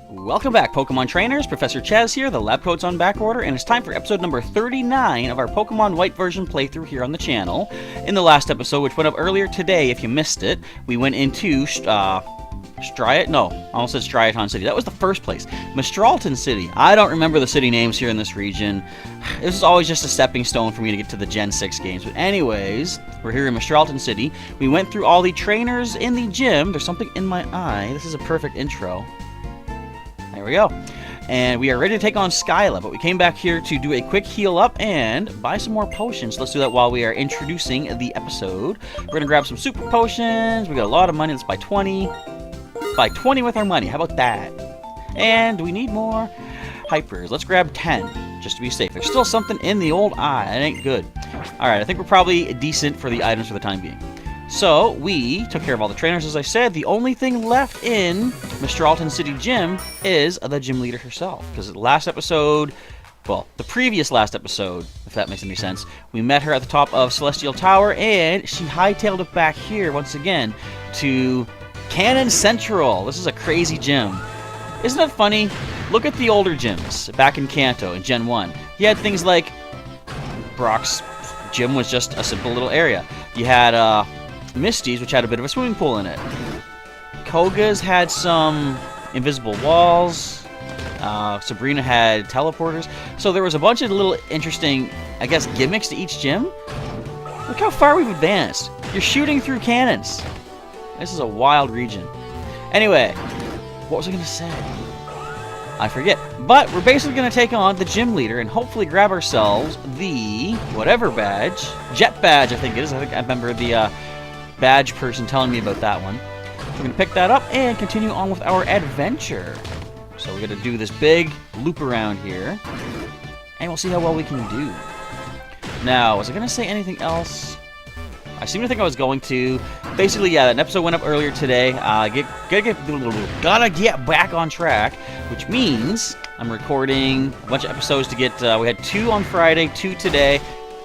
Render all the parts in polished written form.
Welcome back, Pokemon Trainers. Professor Chaz here, the lab coat's on back order, and it's time for episode number 39 of our Pokemon White version playthrough here on the channel. In the last episode, which went up earlier today, if you missed it, we went into, almost said Striaton City. That was the first place. Mistralton City. I don't remember the city names here in this region. This is always just a stepping stone for me to get to the Gen 6 games. But anyways, we're here in Mistralton City. We went through all the trainers in the gym. There's something in my eye. This is a perfect intro. There we go. And we are ready to take on Skyla, but we came back here to do a quick heal up and buy some more potions. Let's do that while we are introducing the episode. We're going to grab some super potions. We got a lot of money. Let's buy 20. Buy 20 with our money. How about that? And we need more hypers. Let's grab 10 just to be safe. There's still something in the old eye. That ain't good. Alright, I think we're probably decent for the items for the time being. So, we took care of all the trainers, as I said. The only thing left in Mistralton City Gym is the gym leader herself. Because last episode, well, the previous last episode, if that makes any sense, we met her at the top of Celestial Tower, and she hightailed it back here, once again, to Cannon Central. This is a crazy gym. Isn't it funny? Look at the older gyms back in Kanto in Gen 1. You had things like Brock's gym was just a simple little area. You had Misty's, which had a bit of a swimming pool in it. Koga's had some invisible walls. Sabrina had teleporters. So there was a bunch of little interesting, I guess, gimmicks to each gym. Look how far we've advanced. You're shooting through cannons. This is a wild region. Anyway, what was I going to say? I forget. But we're basically going to take on the gym leader and hopefully grab ourselves the whatever badge. Jet badge, I think it is. I remember the badge person telling me about that one. We're going to pick that up and continue on with our adventure. So we're going to do this big loop around here. And we'll see how well we can do. Now, was I going to say anything else? I seem to think I was going to. Basically, yeah, that episode went up earlier today. Gotta get back on track, which means I'm recording a bunch of episodes to get. We had 2 on Friday, 2 today.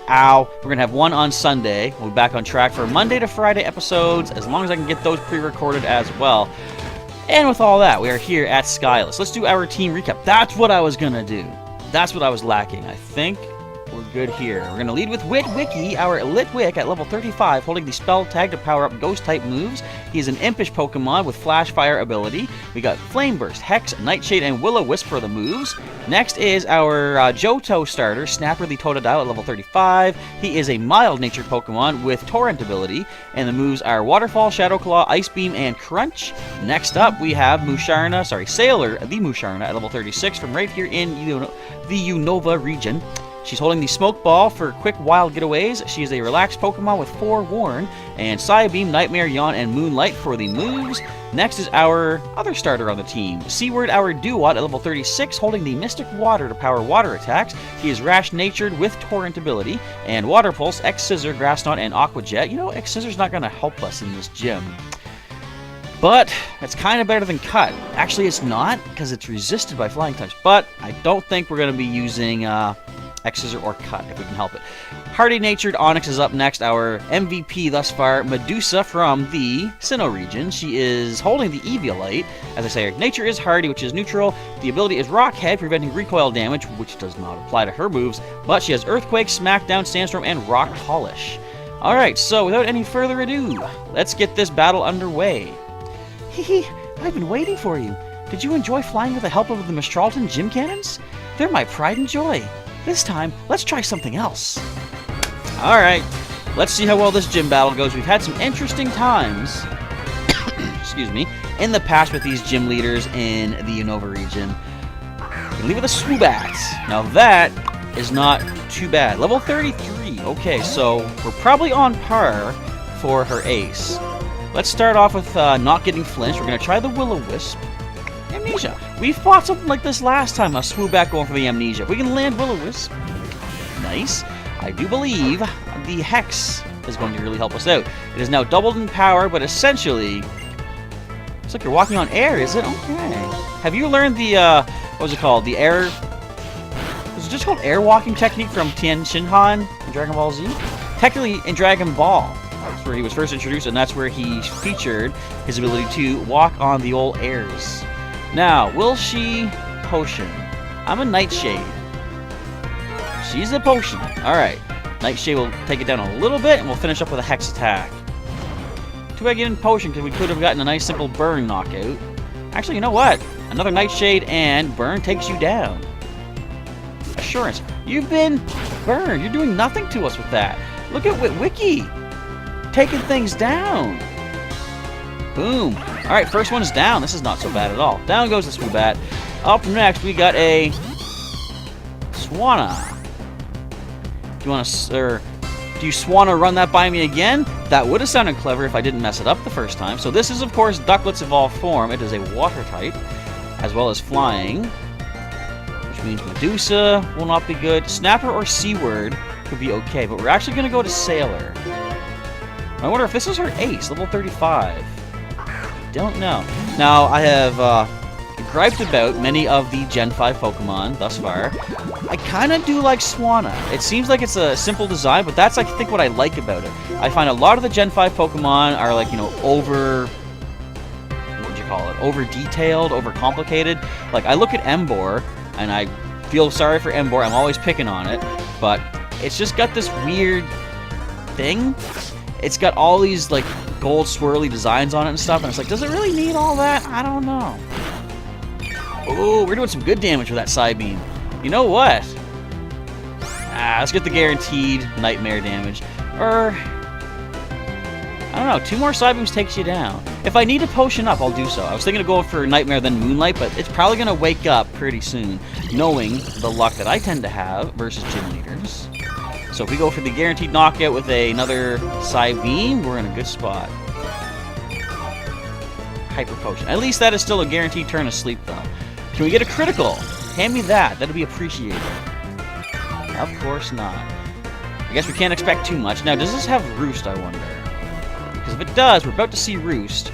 We're gonna have 1 on Sunday. We'll be back on track for Monday to Friday episodes, as long as I can get those pre-recorded as well. And with all that, we are here at Skyla. So let's do our team recap. That's what I was gonna do. That's what I was lacking. I think we're good here. We're going to lead with Witwicky, our Litwick at level 35, holding the spell tag to power up ghost-type moves. He is an impish Pokemon with Flash Fire ability. We got Flame Burst, Hex, Nightshade, and Will-O-Wisp for the moves. Next is our Johto starter, Snapper the Totodile at level 35. He is a mild-natured Pokemon with Torrent ability, and the moves are Waterfall, Shadow Claw, Ice Beam, and Crunch. Next up, we have Sailor the Musharna at level 36 from right here in the Unova region. She's holding the Smoke Ball for quick wild getaways. She is a relaxed Pokemon with Forewarn, and Psybeam, Nightmare, Yawn, and Moonlight for the moves. Next is our other starter on the team, Seaward, our Duat at level 36, holding the Mystic Water to power water attacks. He is rash-natured with Torrent ability, and Water Pulse, X-Scissor, Grass Knot, and Aqua Jet. You know, X-Scissor's not going to help us in this gym. But it's kind of better than Cut. Actually, it's not, because it's resisted by flying types. But I don't think we're going to be using X-Scissor or Cut, if we can help it. Hardy-natured Onix is up next, our MVP thus far, Medusa from the Sinnoh region. She is holding the Eviolite. As I say, her nature is Hardy, which is neutral. The ability is Rock Head, preventing recoil damage, which does not apply to her moves. But she has Earthquake, Smackdown, Sandstorm, and Rock Polish. Alright, so without any further ado, let's get this battle underway. Hehe, I've been waiting for you. Did you enjoy flying with the help of the Mistralton Gym Cannons? They're my pride and joy. This time, let's try something else. Alright, let's see how well this gym battle goes. We've had some interesting times, excuse me, in the past with these gym leaders in the Unova region. We're gonna leave with a Swoobat. Now that is not too bad. Level 33. Okay, so we're probably on par for her ace. Let's start off with not getting flinched. We're gonna try the Will-O-Wisp. Amnesia. We fought something like this last time, a Swoobat going for the Amnesia. If we can land Will-O-Wisp, nice. I do believe the Hex is going to really help us out. It is now doubled in power, but essentially, it's like you're walking on air, is it? Okay. Have you learned the, what was it called? The air, was it just called air walking technique from Tien Shinhan in Dragon Ball Z? Technically, in Dragon Ball, that's where he was first introduced, and that's where he featured his ability to walk on the old airs. Now, will she potion? I'm a Nightshade. She's a potion. Alright. Nightshade will take it down a little bit, and we'll finish up with a Hex attack. Too bad you didn't potion, because we could have gotten a nice simple burn knockout. Actually, you know what? Another Nightshade and burn takes you down. Assurance. You've been burned. You're doing nothing to us with that. Look at Wiki. Taking things down. Boom. Alright, first one is down. This is not so bad at all. Down goes the Swoobat. Up next, we got a Swanna. Do you want to, or do you Swanna run that by me again? That would have sounded clever if I didn't mess it up the first time. So this is, of course, Ducklet's evolved form. It is a water type, as well as flying, which means Medusa will not be good. Snapper or Seaward could be okay, but we're actually going to go to Sailor. I wonder if this is her ace, level 35. Don't know. Now, I have griped about many of the Gen 5 Pokemon thus far. I kind of do like Swanna. It seems like it's a simple design, but that's, I think, what I like about it. I find a lot of the Gen 5 Pokemon are, like, you know, over-detailed, over-complicated. Like, I look at Emboar, and I feel sorry for Emboar. I'm always picking on it, but it's just got this weird thing. It's got all these, like, gold swirly designs on it and stuff, and it's like, does it really need all that? I don't know. Oh, we're doing some good damage with that Psybeam. You know what? Let's get the guaranteed nightmare damage. Or, I don't know, 2 more Psybeams takes you down. If I need to potion up, I'll do so. I was thinking of going for Nightmare then Moonlight, but it's probably going to wake up pretty soon, knowing the luck that I tend to have versus gym leaders. So if we go for the guaranteed knockout with another Psybeam, we're in a good spot. Hyper Potion. At least that is still a guaranteed turn of sleep, though. Can we get a critical? Hand me that. That'd be appreciated. Of course not. I guess we can't expect too much. Now, does this have Roost, I wonder? Because if it does, we're about to see Roost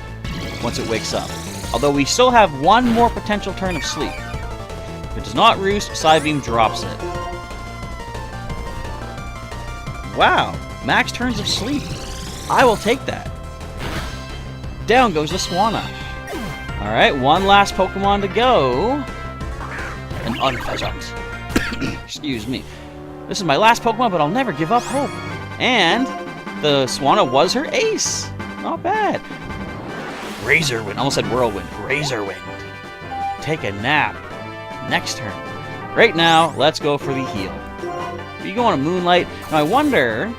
once it wakes up. Although we still have one more potential turn of sleep. If it does not Roost, Psybeam drops it. Wow, max turns of sleep. I will take that. Down goes the Swanna. Alright, one last Pokemon to go. An Unpheasant. Excuse me. This is my last Pokemon, but I'll never give up hope. And the Swanna was her ace. Not bad. Razorwind. Almost said Whirlwind. Razorwind. Take a nap. Next turn. Right now, let's go for the heal. You go on a Moonlight. Now, I wonder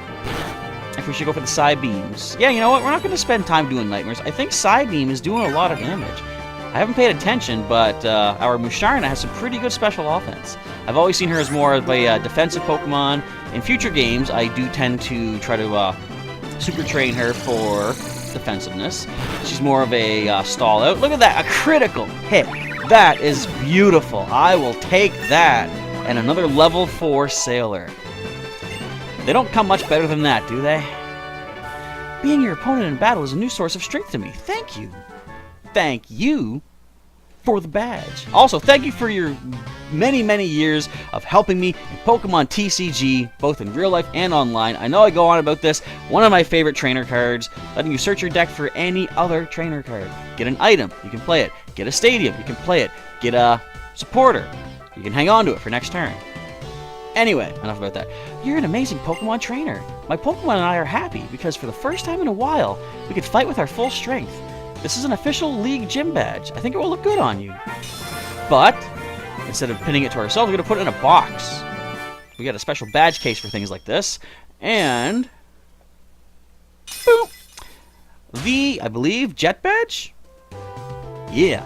if we should go for the Psybeams. Yeah, you know what? We're not going to spend time doing Nightmares. I think Psybeam is doing a lot of damage. I haven't paid attention, but our Musharna has some pretty good special offense. I've always seen her as more of a defensive Pokemon. In future games, I do tend to try to super train her for defensiveness. She's more of a stall out. Look at that, a critical hit. That is beautiful. I will take that. And another level 4 Sailor. They don't come much better than that, do they? Being your opponent in battle is a new source of strength to me. Thank you. Thank you for the badge. Also, thank you for your many, many years of helping me in Pokemon TCG, both in real life and online. I know I go on about this. One of my favorite trainer cards, letting you search your deck for any other trainer card. Get an item, you can play it. Get a stadium, you can play it. Get a supporter. You can hang on to it for next turn. Anyway, enough about that. You're an amazing Pokemon trainer. My Pokemon and I are happy because for the first time in a while, we could fight with our full strength. This is an official League gym badge. I think it will look good on you. But, instead of pinning it to ourselves, we're going to put it in a box. We got a special badge case for things like this. And, boop, the, I believe, Jet Badge? Yeah.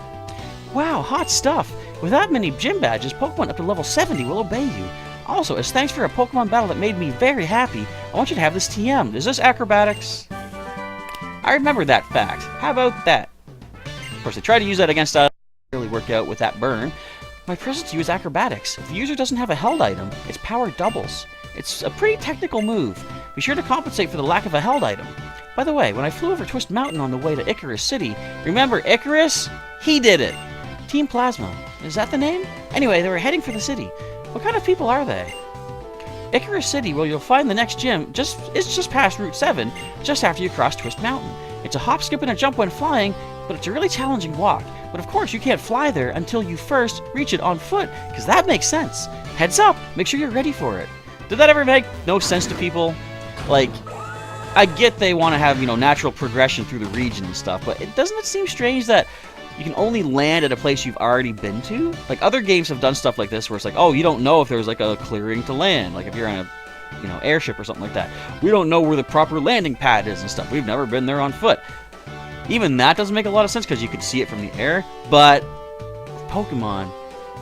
Wow, hot stuff. With that many gym badges, Pokemon up to level 70 will obey you. Also, as thanks for a Pokemon battle that made me very happy, I want you to have this TM. Is this acrobatics? I remember that fact. How about that? Of course, they tried to use that against us. It didn't really work out with that burn. My present to you is acrobatics. If the user doesn't have a held item, its power doubles. It's a pretty technical move. Be sure to compensate for the lack of a held item. By the way, when I flew over Twist Mountain on the way to Icarus City, remember Icarus? He did it! Team Plasma. Is that the name? Anyway, they were heading for the city. What kind of people are they? Icarus City, where you'll find the next gym, is just past Route 7, just after you cross Twist Mountain. It's a hop, skip, and a jump when flying, but it's a really challenging walk. But of course, you can't fly there until you first reach it on foot, because that makes sense. Heads up, make sure you're ready for it. Did that ever make no sense to people? Like, I get they want to have, you know, natural progression through the region and stuff, but doesn't it seem strange that you can only land at a place you've already been to? Like, other games have done stuff like this where it's like, oh, you don't know if there's like a clearing to land. Like if you're on a, you know, airship or something like that. We don't know where the proper landing pad is and stuff. We've never been there on foot. Even that doesn't make a lot of sense because you could see it from the air. But with Pokemon,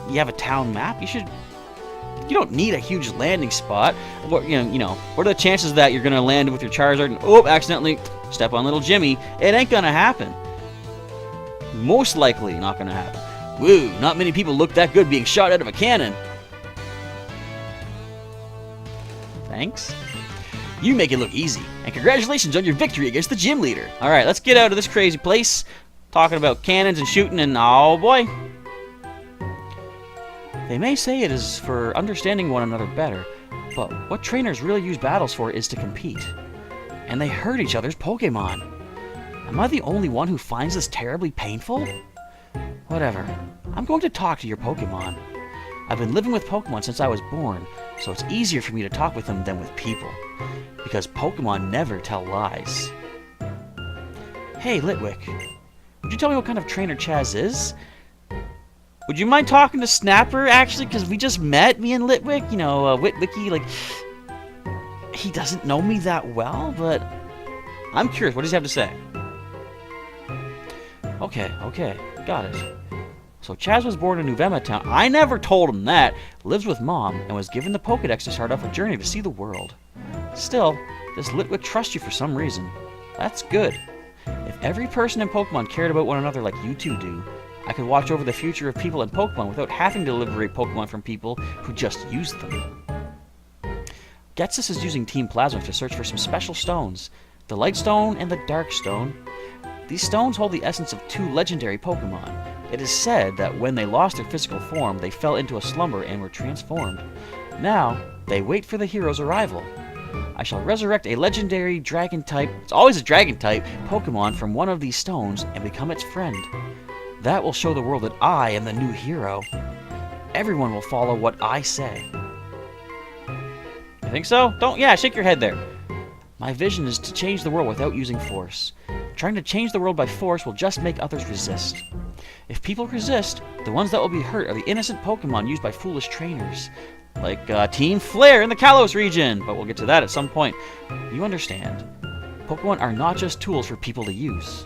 you have a town map. You don't need a huge landing spot. What, you know, what are the chances that you're gonna land with your Charizard and accidentally step on little Jimmy? It ain't gonna happen. Most likely not gonna happen. Woo! Not many people look that good being shot out of a cannon. Thanks. You make it look easy, and congratulations on your victory against the gym leader. All right, let's get out of this crazy place. Talking about cannons and shooting, and oh boy. They may say it is for understanding one another better, but what trainers really use battles for is to compete. And they hurt each other's Pokemon. Am I the only one who finds this terribly painful? Whatever. I'm going to talk to your Pokemon. I've been living with Pokemon since I was born, so it's easier for me to talk with them than with people. Because Pokemon never tell lies. Hey, Litwick. Would you tell me what kind of trainer Chaz is? Would you mind talking to Snapper, actually? Because we just met, me and Litwick. You know, Witwicky, like... He doesn't know me that well, but... I'm curious, what does he have to say? Okay, got it. So Chaz was born in Uvema Town. I never told him that. Lives with Mom, and was given the Pokedex to start off a journey to see the world. Still, this Litwick trusts you for some reason. That's good. If every person in Pokemon cared about one another like you two do, I could watch over the future of people in Pokemon without having to liberate Pokemon from people who just use them. Getsus is using Team Plasma to search for some special stones, the Light Stone and the Dark Stone. These stones hold the essence of two legendary Pokemon. It is said that when they lost their physical form, they fell into a slumber and were transformed. Now, they wait for the hero's arrival. I shall resurrect a legendary Dragon-type, it's always a Dragon-type, Pokemon from one of these stones and become its friend. That will show the world that I am the new hero. Everyone will follow what I say. You think so? Yeah, shake your head there. My vision is to change the world without using force. Trying to change the world by force will just make others resist. If people resist, the ones that will be hurt are the innocent Pokemon used by foolish trainers. Like Team Flare in the Kalos region, but we'll get to that at some point. You understand. Pokemon are not just tools for people to use.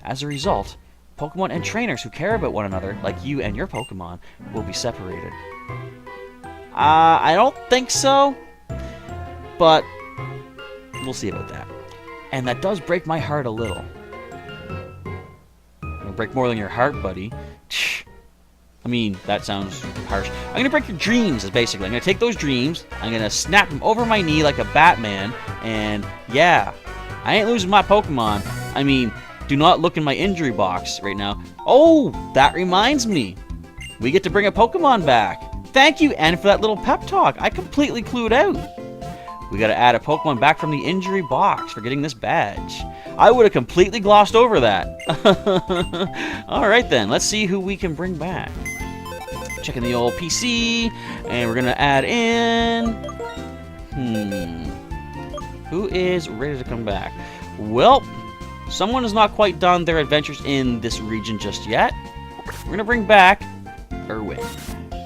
As a result, Pokemon and trainers who care about one another, like you and your Pokemon, will be separated. I don't think so, but we'll see about that. And that does break my heart a little. It'll break more than your heart, buddy. I mean, that sounds harsh. I'm gonna break your dreams, is basically. I'm gonna take those dreams, I'm gonna snap them over my knee like a Batman, and yeah, I ain't losing my Pokemon. I mean, do not look in my injury box right now. Oh, that reminds me. We get to bring a Pokemon back. Thank you, N, for that little pep talk. I completely clued out. We gotta add a Pokemon back from the injury box for getting this badge. I would have completely glossed over that. Alright then, let's see who we can bring back. Checking the old PC, and we're gonna add in... Who is ready to come back? Well, someone has not quite done their adventures in this region just yet. We're gonna bring back Erwin.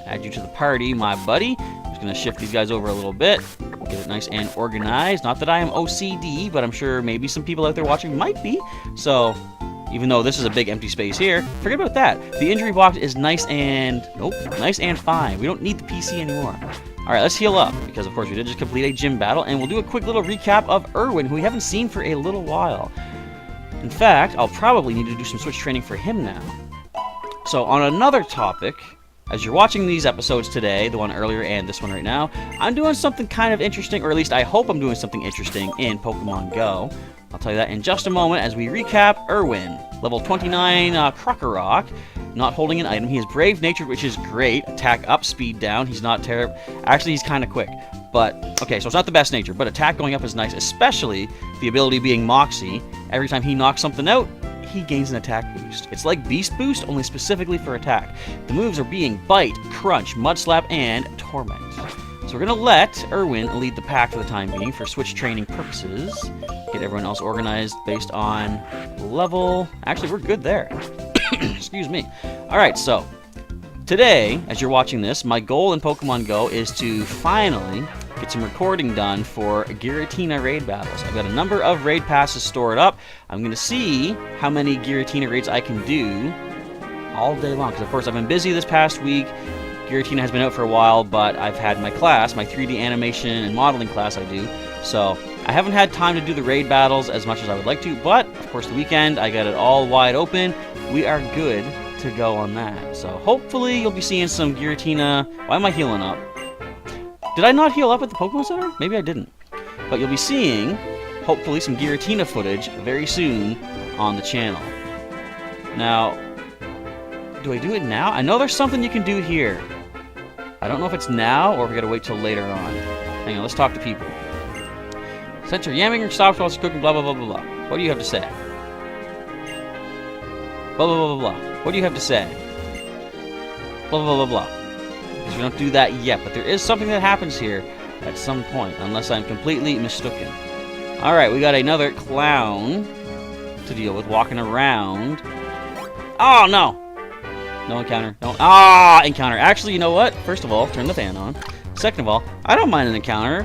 Add you to the party, my buddy. Just gonna shift these guys over a little bit. Get it nice and organized. Not that I am OCD, but I'm sure maybe some people out there watching might be. So, even though this is a big empty space here, forget about that. The injury box is nice and... nice and fine. We don't need the PC anymore. Alright, let's heal up, because of course we did just complete a gym battle, and we'll do a quick little recap of Erwin, who we haven't seen for a little while. In fact, I'll probably need to do some switch training for him now. So, on another topic... As you're watching these episodes today, the one earlier and this one right now, I'm doing something kind of interesting, or at least I hope I'm doing something interesting in Pokemon Go. I'll tell you that in just a moment as we recap Erwin. Level 29 Krokorok, not holding an item. He is brave natured, which is great. Attack up, speed down. He's not terrible. Actually, he's kind of quick. But, okay, so it's not the best nature, but attack going up is nice, especially the ability being Moxie. Every time he knocks something out, he gains an attack boost. It's like Beast Boost, only specifically for attack. The moves are being Bite, Crunch, Mud Slap, and Torment. So we're going to let Erwin lead the pack for the time being for switch training purposes. Get everyone else organized based on level. Actually, we're good there. Excuse me. Alright, so today, as you're watching this, my goal in Pokemon Go is to finally get some recording done for Giratina raid battles. I've got a number of raid passes stored up. I'm going to see how many Giratina raids I can do all day long. Because, of course, I've been busy this past week. Giratina has been out for a while, but I've had my class, my 3D animation and modeling class I do. So I haven't had time to do the raid battles as much as I would like to. But, of course, the weekend, I got it all wide open. We are good to go on that. So hopefully you'll be seeing some Giratina. Why am I healing up? Did I not heal up at the Pokemon Center? Maybe I didn't. But you'll be seeing, hopefully, some Giratina footage very soon on the channel. Now, do I do it now? I know there's something you can do here. I don't know if it's now or if we gotta wait till later on. Hang on, let's talk to people. Center yamming or stops while it's cooking, blah, blah, blah, blah, blah. What do you have to say? Blah, blah, blah, blah, blah. What do you have to say? Blah, blah, blah, blah. Because we don't do that yet, but there is something that happens here at some point, unless I'm completely mistaken. Alright, we got another clown to deal with, walking around. Oh, no! No encounter. No. Ah, encounter. Actually, you know what? First of all, turn the fan on. Second of all, I don't mind an encounter.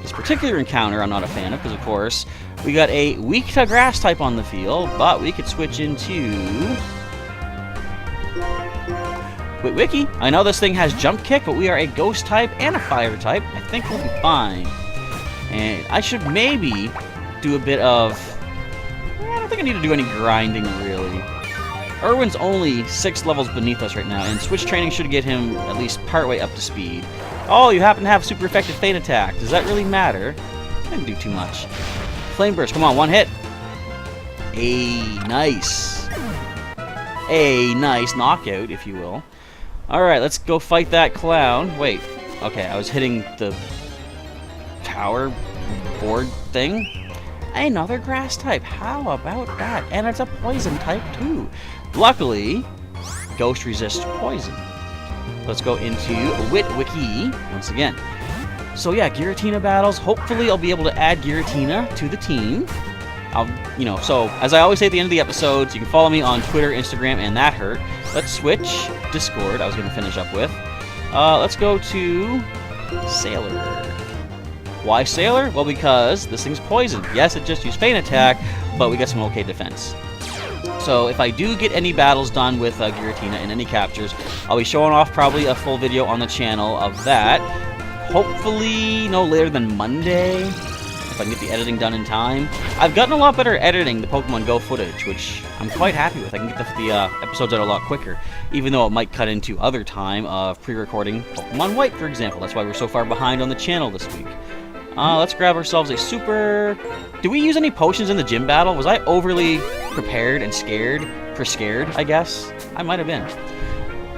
This particular encounter I'm not a fan of, because, of course, we got a weak to grass type on the field, but we could switch into Wiki. I know this thing has jump kick, but we are a ghost type and a fire type. I think we'll be fine. And I should maybe do a bit of... I don't think I need to do any grinding, really. Erwin's only 6 levels beneath us right now, and switch training should get him at least partway up to speed. Oh, you happen to have super effective Feint Attack. Does that really matter? Didn't do too much. Flame Burst, come on, one hit. Nice. A nice knockout, if you will. Alright, let's go fight that clown. Wait, okay, I was hitting the tower board thing. Another grass type. How about that? And it's a poison type, too. Luckily, Ghost resists poison. Let's go into Wiki once again. So yeah, Giratina battles. Hopefully I'll be able to add Giratina to the team. So as I always say at the end of the episodes, you can follow me on Twitter, Instagram, and that hurt. Let's switch Discord. I was going to finish up with. Let's go to Sailor. Why Sailor? Well, because this thing's poison. Yes, it just used Feint Attack, but we got some okay defense. So if I do get any battles done with Giratina and any captures, I'll be showing off probably a full video on the channel of that. Hopefully no later than Monday, if I can get the editing done in time. I've gotten a lot better at editing the Pokemon Go footage, which I'm quite happy with. I can get the episodes out a lot quicker, even though it might cut into other time of pre-recording Pokemon White, for example. That's why we're so far behind on the channel this week. Let's grab ourselves a super... Did we use any potions in the gym battle? Was I overly prepared and scared, I guess? I might have been.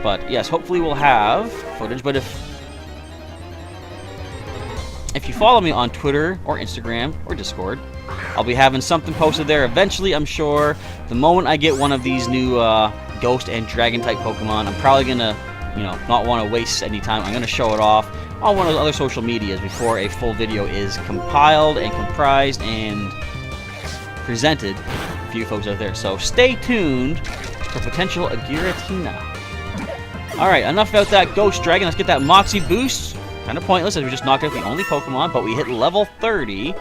But yes, hopefully we'll have footage. But if you follow me on Twitter or Instagram or Discord, I'll be having something posted there eventually, I'm sure. The moment I get one of these new Ghost and Dragon type Pokemon, I'm probably gonna, not want to waste any time. I'm gonna show it off on one of the other social medias before a full video is compiled and comprised and presented for you folks out there. So stay tuned for potential Giratina. Alright, enough about that Ghost Dragon. Let's get that Moxie boost. Kind of pointless as we just knocked out the only Pokemon, but we hit level 30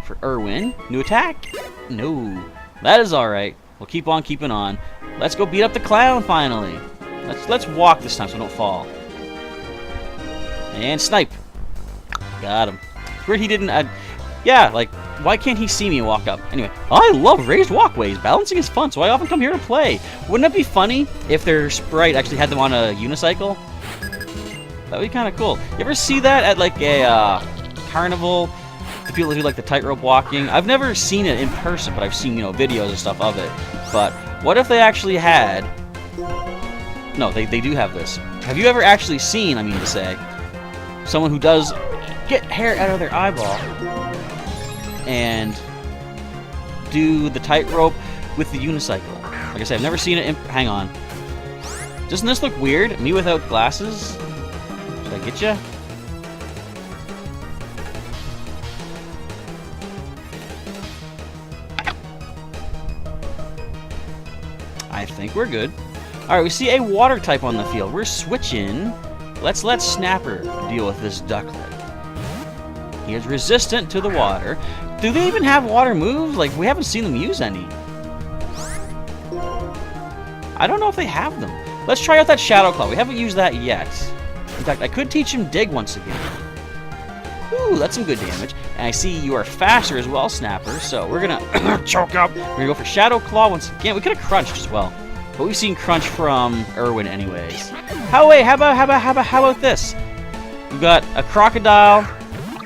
for Erwin. New attack? No. That is alright. We'll keep on keeping on. Let's go beat up the clown finally. Let's walk this time so we don't fall. And snipe. Got him. Weird he didn't... yeah, like, why can't he see me and walk up? Anyway, I love raised walkways. Balancing is fun, so I often come here to play. Wouldn't it be funny if their sprite actually had them on a unicycle? That would be kind of cool. You ever see that at, like, a carnival? The people that do, like, the tightrope walking? I've never seen it in person, but I've seen, videos and stuff of it. But what if they actually had... No, they do have this. Have you ever actually seen, I mean to say, someone who does get hair out of their eyeball and do the tightrope with the unicycle. Like I said, I've never seen it. Hang on. Doesn't this look weird? Me without glasses? Should I get ya? I think we're good. Alright, we see a water type on the field. We're switching. Let's let Snapper deal with this ducklet. He is resistant to the water. Do they even have water moves? Like, we haven't seen them use any. I don't know if they have them. Let's try out that Shadow Claw. We haven't used that yet. In fact, I could teach him Dig once again. Ooh, that's some good damage. And I see you are faster as well, Snapper. So we're gonna choke up. We're gonna go for Shadow Claw once again. We could have crunched as well, but we've seen Crunch from Irwin anyways. How about this? We've got a Crocodile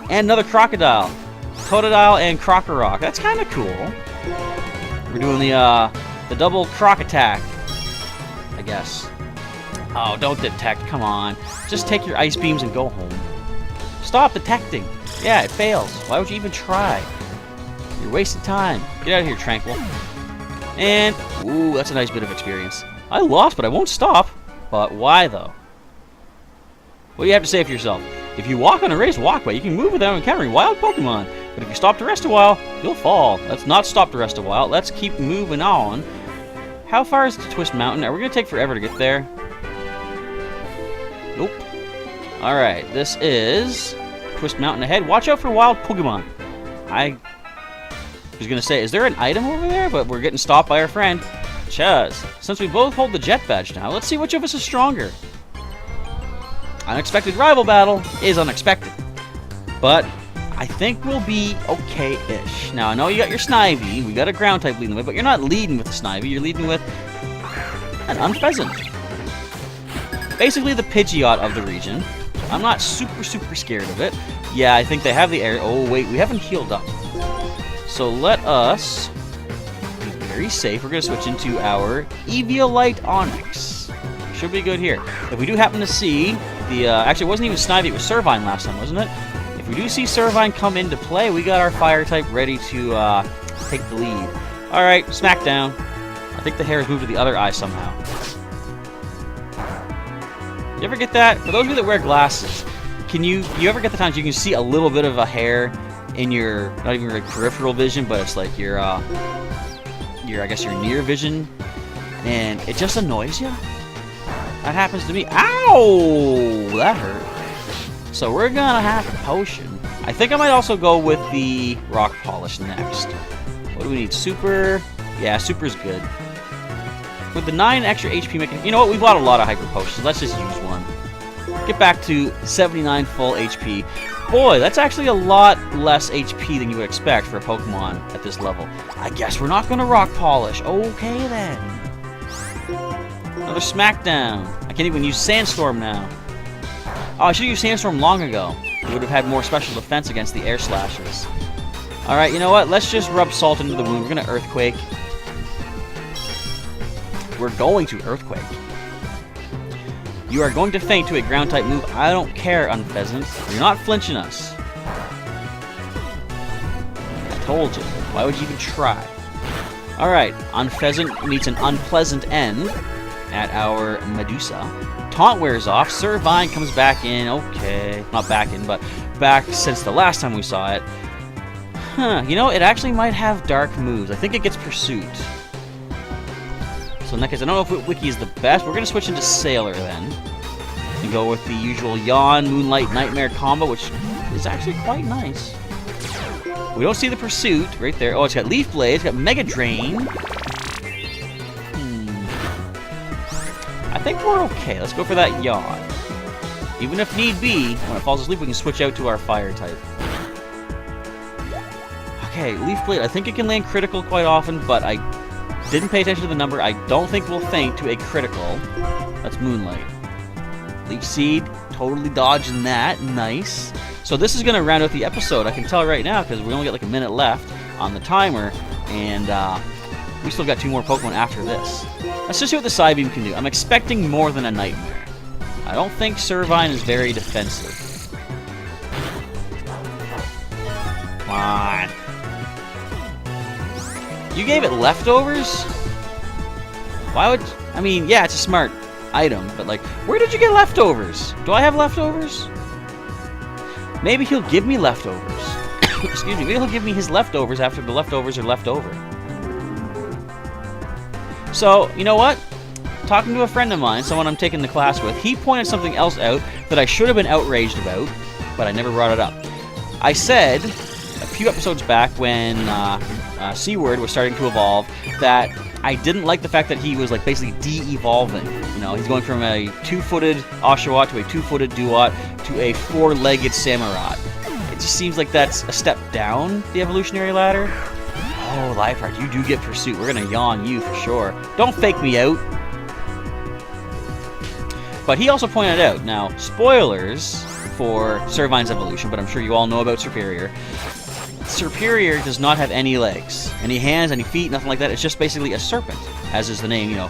and another Crocodile. Totodile and Crocorock. That's kind of cool. We're doing the double Croc attack, I guess. Oh, don't detect. Come on. Just take your ice beams and go home. Stop detecting. Yeah, it fails. Why would you even try? You're wasting time. Get out of here, Tranquil. And, ooh, that's a nice bit of experience. I lost, but I won't stop. But why, though? What do you have to say for yourself? If you walk on a raised walkway, you can move without encountering wild Pokemon. But if you stop to rest a while, you'll fall. Let's not stop to rest a while. Let's keep moving on. How far is to Twist Mountain? Are we going to take forever to get there? Nope. Alright, this is Twist Mountain ahead. Watch out for wild Pokemon. I was going to say, is there an item over there? But we're getting stopped by our friend, Chaz. Since we both hold the Jet Badge now, let's see which of us is stronger. Unexpected rival battle is unexpected. But I think we'll be okay-ish. Now, I know you got your Snivy. We got a ground type leading the way, but you're not leading with the Snivy. You're leading with an Unpheasant. Basically the Pidgeot of the region. I'm not super scared of it. Yeah, I think they have the air. Oh, wait, we haven't healed up. So let us be very safe. We're going to switch into our Eviolite Onyx. Should be good here. If we do happen to see the... actually, it wasn't even Snivy. It was Servine last time, wasn't it? If we do see Servine come into play, we got our Fire type ready to take the lead. Alright, Smackdown. I think the hair has moved to the other eye somehow. You ever get that? For those of you that wear glasses, you ever get the times you can see a little bit of a hair in your, not even your peripheral vision, but it's like your I guess your near vision, and it just annoys you? That happens to me. Ow! That hurt. So we're gonna have a potion. I think I might also go with the rock polish next. What do we need? Super? Yeah, super's good. With the 9 extra HP making... You know what? We bought a lot of hyper potions. Let's just use one. Get back to 79 full HP. Boy, that's actually a lot less HP than you would expect for a Pokemon at this level. I guess we're not going to rock polish. Okay, then. Another Smackdown. I can't even use Sandstorm now. Oh, I should have used Sandstorm long ago. It would have had more special defense against the air slashes. Alright, you know what? Let's just rub salt into the wound. We're going to Earthquake. We're going to Earthquake. You are going to faint to a ground-type move. I don't care, Unpheasant. You're not flinching us. I told you. Why would you even try? Alright, Unpheasant meets an unpleasant end at our Medusa. Taunt wears off. Servine comes back in. Okay. Not back in, but back since the last time we saw it. Huh. You know, it actually might have dark moves. I think it gets Pursuit. So in that case, I don't know if Wiki is the best. We're going to switch into Sailor then. And go with the usual Yawn, Moonlight, Nightmare combo, which is actually quite nice. We don't see the Pursuit right there. Oh, it's got Leaf Blade. It's got Mega Drain. I think we're okay. Let's go for that Yawn. Even if need be, when it falls asleep, we can switch out to our Fire type. Okay, Leaf Blade. I think it can land critical quite often, but I didn't pay attention to the number. I don't think we'll faint to a critical. That's Moonlight. Leaf Seed, totally dodging that. Nice. So this is going to round out the episode. I can tell right now because we only got like a minute left on the timer, and we still got 2 more Pokemon after this. Let's just see what the Psybeam can do. I'm expecting more than a Nightmare. I don't think Servine is very defensive. Come on. You gave it leftovers? Why would... I mean, yeah, it's a smart item, but like, where did you get leftovers? Do I have leftovers? Maybe he'll give me leftovers. Excuse me, maybe he'll give me his leftovers after the leftovers are left over. So, you know what? Talking to a friend of mine, someone I'm taking the class with, he pointed something else out that I should have been outraged about, but I never brought it up. I said a few episodes back when C-Word was starting to evolve that I didn't like the fact that he was like basically de-evolving. You know, he's going from a 2-footed Oshawott to a 2-footed Duat to a 4-legged Samurott. It just seems like that's a step down the evolutionary ladder. Oh, Lifeheart, you do get Pursuit. We're gonna yawn you for sure. Don't fake me out. But he also pointed out, now, spoilers for Servine's evolution, but I'm sure you all know about Superior. Superior does not have any legs, any hands, any feet, nothing like that. It's just basically a serpent, as is the name, you know,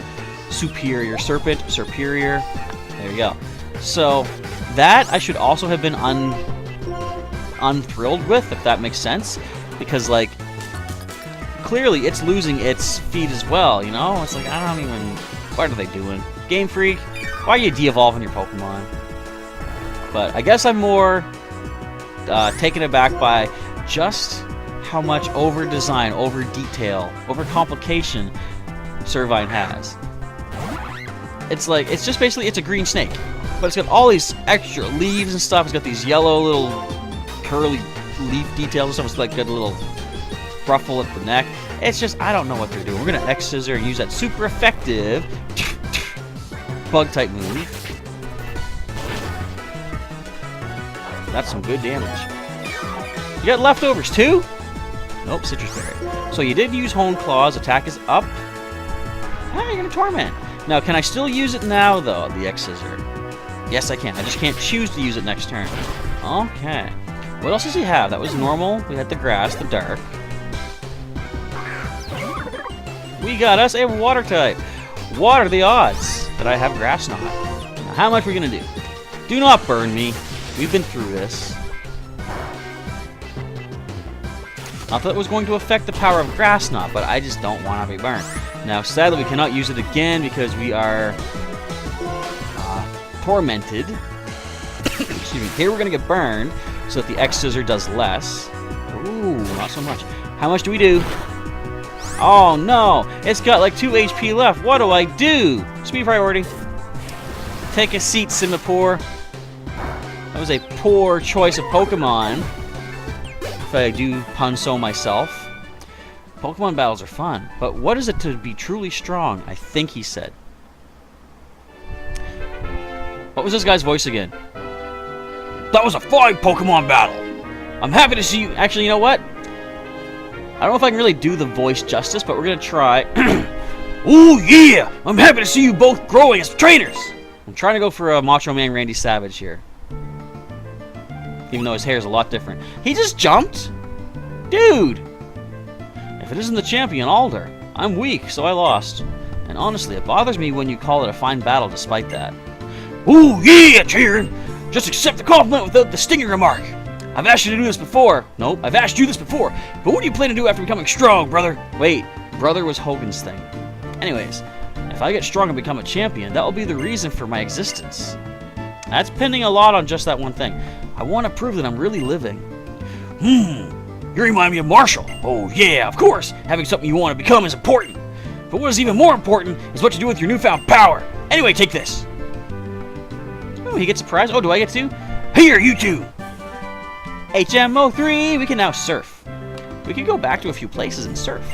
Superior Serpent, Superior. There you go. So that I should also have been unthrilled with, if that makes sense, because like clearly it's losing its feet as well. You know, it's like I don't even. What are they doing? Game Freak, why are you de-evolving your Pokemon? But I guess I'm more taken aback by just how much over-design, over-detail, over-complication Servine has. It's like, it's just basically, it's a green snake. But it's got all these extra leaves and stuff. It's got these yellow little curly leaf details and stuff. It's like got a little ruffle at the neck. It's just, I don't know what they're doing. We're going to X-Scissor and use that super effective bug-type move. That's some good damage. You got leftovers too? Nope, Citrus Berry. So you did use Hone Claws. Attack is up. Ah, you're gonna Torment. Now, can I still use it now, though, the X-Scissor? Yes, I can. I just can't choose to use it next turn. Okay. What else does he have? That was normal. We had the grass, the dark. We got us a water type. What are the odds that I have Grass Knot? Now, how much are we gonna do? Do not burn me. We've been through this. Not that it was going to affect the power of Grass Knot, but I just don't want to be burned. Now, sadly, we cannot use it again because we are tormented. Excuse me. Here we're going to get burned so that the X-Scissor does less. Ooh, not so much. How much do we do? Oh, no. It's got like 2 HP left. What do I do? Speed priority. Take a seat, Singapore. That was a poor choice of Pokemon. If I do pun so myself. Pokemon battles are fun, but what is it to be truly strong? I think he said. What was this guy's voice again? That was a fine Pokemon battle. I'm happy to see you. Actually, you know what? I don't know if I can really do the voice justice, but we're gonna try. Ooh yeah! I'm happy to see you both growing as trainers. I'm trying to go for a Macho Man Randy Savage here. Even though his hair is a lot different. He just jumped? Dude! If it isn't the champion, Alder. I'm weak, so I lost. And honestly, it bothers me when you call it a fine battle despite that. Ooh, yeah, cheering! Just accept the compliment without the stinging remark. I've asked you to do this before. Nope, I've asked you this before. But what do you plan to do after becoming strong, brother? Wait, brother was Hogan's thing. Anyways, if I get strong and become a champion, that will be the reason for my existence. That's pinning a lot on just that one thing. I want to prove that I'm really living. You remind me of Marshall. Oh yeah, of course. Having something you want to become is important. But what is even more important is what you do with your newfound power. Anyway, take this. Oh, he gets a prize. Oh, do I get to? Here, you two. HMO3, we can now surf. We can go back to a few places and surf.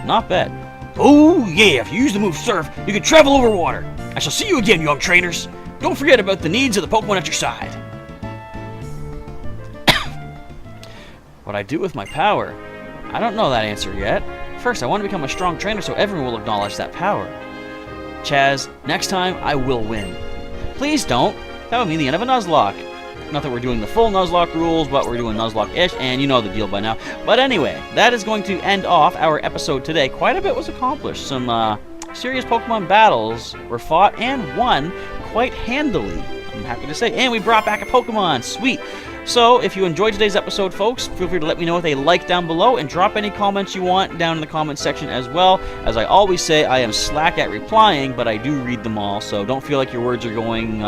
Not bad. Oh yeah, if you use the move surf, you can travel over water. I shall see you again, young trainers. Don't forget about the needs of the Pokemon at your side. What I do with my power? I don't know that answer yet. First, I want to become a strong trainer so everyone will acknowledge that power. Chaz, next time I will win. Please don't. That would mean the end of a Nuzlocke. Not that we're doing the full Nuzlocke rules, but we're doing Nuzlocke-ish, and you know the deal by now. But anyway, that is going to end off our episode today. Quite a bit was accomplished. Some serious Pokemon battles were fought and won quite handily, I'm happy to say. And we brought back a Pokemon. Sweet. So, if you enjoyed today's episode, folks, feel free to let me know with a like down below, and drop any comments you want down in the comments section as well. As I always say, I am slack at replying, but I do read them all, so don't feel like your words are going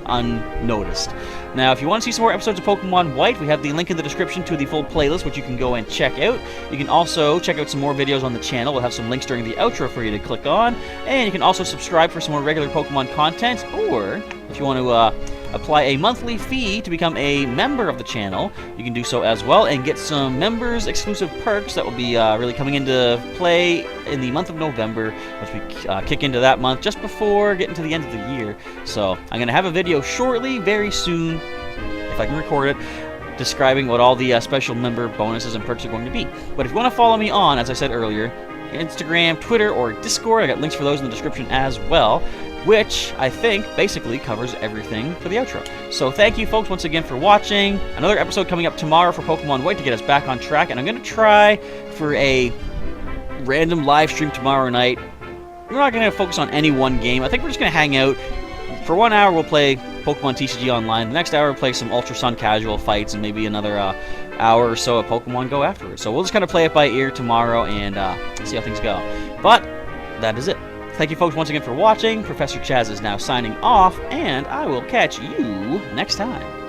unnoticed. Now, if you want to see some more episodes of Pokemon White, we have the link in the description to the full playlist, which you can go and check out. You can also check out some more videos on the channel. We'll have some links during the outro for you to click on. And you can also subscribe for some more regular Pokemon content, or if you want to apply a monthly fee to become a member of the channel, you can do so as well and get some members exclusive perks that will be really coming into play in the month of November, which we kick into that month just before getting to the end of the year. So I'm going to have a video shortly, very soon, if I can record it, describing what all the special member bonuses and perks are going to be. But if you want to follow me on, as I said earlier, Instagram, Twitter, or Discord, I got links for those in the description as well, which I think basically covers everything for the outro. So thank you folks once again for watching. Another episode coming up tomorrow for Pokemon White to get us back on track, and I'm going to try for a random live stream tomorrow night. We're not going to focus on any one game. I think we're just going to hang out. For 1 hour we'll play Pokemon TCG Online. The next hour we'll play some Ultra Sun casual fights, and maybe another hour or so of Pokemon Go afterwards. So we'll just kind of play it by ear tomorrow and see how things go. But that is it. Thank you folks once again for watching. Professor Chaz is now signing off, and I will catch you next time.